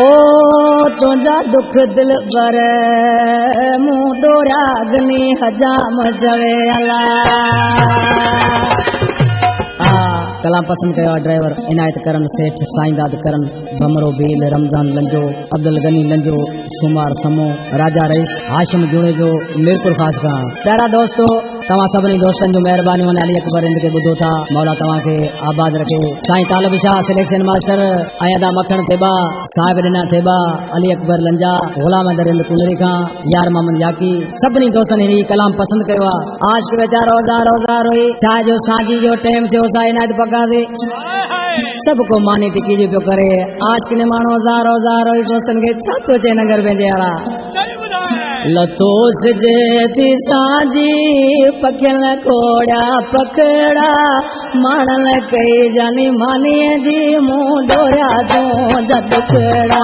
ओ तुझा दुख दिल बर मुंह डोरा अग्नि हजाम जवे अला कलाम पसंद कयो ड्राइवर इनायत करन सेठ साईंदाद करन भमरो बील रमजान लंजो अब्दुल गनी लंजो सुमार समो राजा रईस हाशिम जुणे जो मीरपुर खास का प्यारा दोस्तों तवा सभी दोस्तन जो मेहरबानी वन अली अकबर इंद के बुधो था मौला तवा के आबाद रखे साईं तालब शाह सिलेक्शन मास्टर अयदा मखण थेबा साहिब दिना थेबा अली अकबर लंजा गुलाम दरिंद कुंडरी खां यार मोहम्मद याकी सभी दोस्तन ही कलाम पसंद कयो आज के बेचारा रोजा रोई चाहे जो साजी जो टाइम जो साईं नाद पका दे सबको मानी टिकी जो पियो करे आज के मानो रोजार रोई दोस्तन के छतो चे नगर में देड़ा लतोस जे साजी पखियल कोड़ा पकड़ा मानल कई जानी मानी जी मुंह डोरा दो जदुकड़ा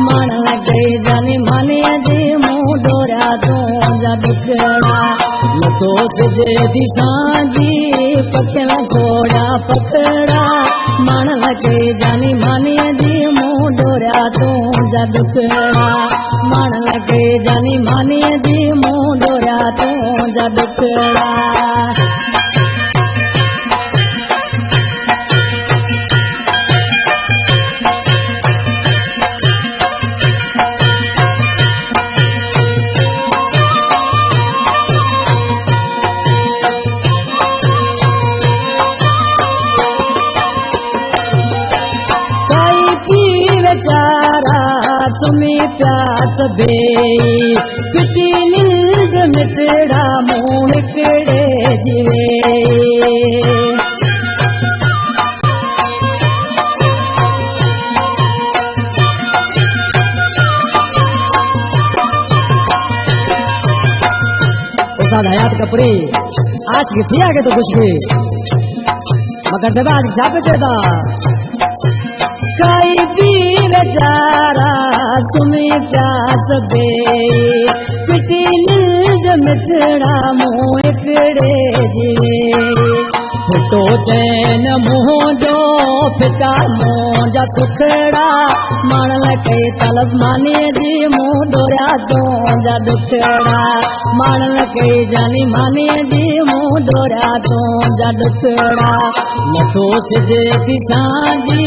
मानल कई जानी मानी जी मुंह डोरा दो जदुकड़ा लतोस जे साजी पखियल कोड़ा पकड़ा मानल कई जानी मानी जी मुंह डोरा दो जदुकड़ा मानल कई जानी मानी जी मुंह डोरा तू जदुकड़ा सुमी प्यास बे पिटी नींद मिटड़ा मुंह हिकड़े जीवे उस्ताद हयात कपूरी आज की थी आगे तो कुछ भी मगर देवा आज जापे चेता कई पीर जारा सुमी प्यास बे पिटी नींद मिटड़ा मुंह हिकड़े जीवे फुटो चैन मुंह जो फिटा मुंह जा सुखड़ा मानल कई तलब मानी जी मुंह डोरा दो जा दुखड़ा मानल कई जानी मानी जी मुंह डोरा दो जा दुखड़ा लथो सिजे किसाजी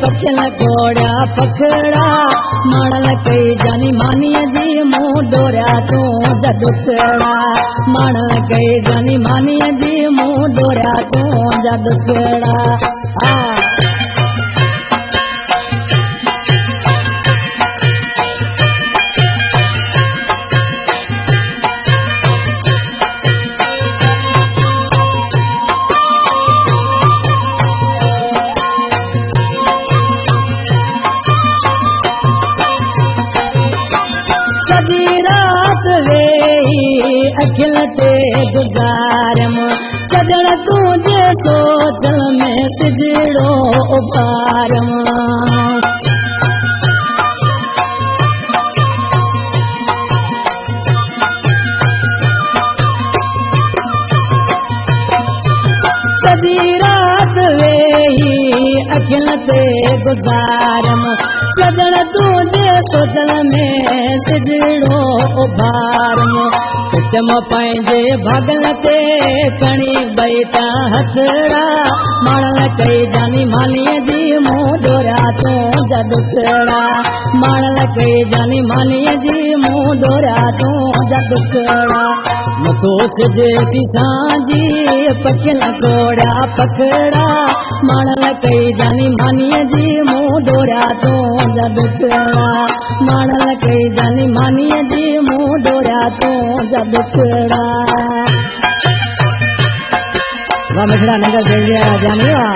पखियल कोड़ा पकड़ा मानल कई जानी मानी जी मुंह डोरा दो जा दुखड़ा मानल कई जानी मानी जी मुंह डोरा दो जा दुखड़ा अखिल ते गुजारम सजण तुझे सोचल में सिजड़ो उबारम सदी रात वेही अखिल ते गुजारम सजण तुझे सोचल में सिजड़ो उबारम चम पंहिंजे भगल ते कणी बैठा हथड़ा मानल कई जानी मानीअ जी मुंह डोरा तू जदुकड़ा मानल कई जानी मानीअ जी मुंह डोरा तू जदुकड़ा मथो सिजे दिसांजी पखियल कोड़ा पकड़ा मानल कई जानी मानीअ जी मुंह डोरा तू जदुकड़ा मानल कई जानी मानीअ जी मुंह डोरा तू जदुकड़ा वाह मिठड़ा नगर जानी वा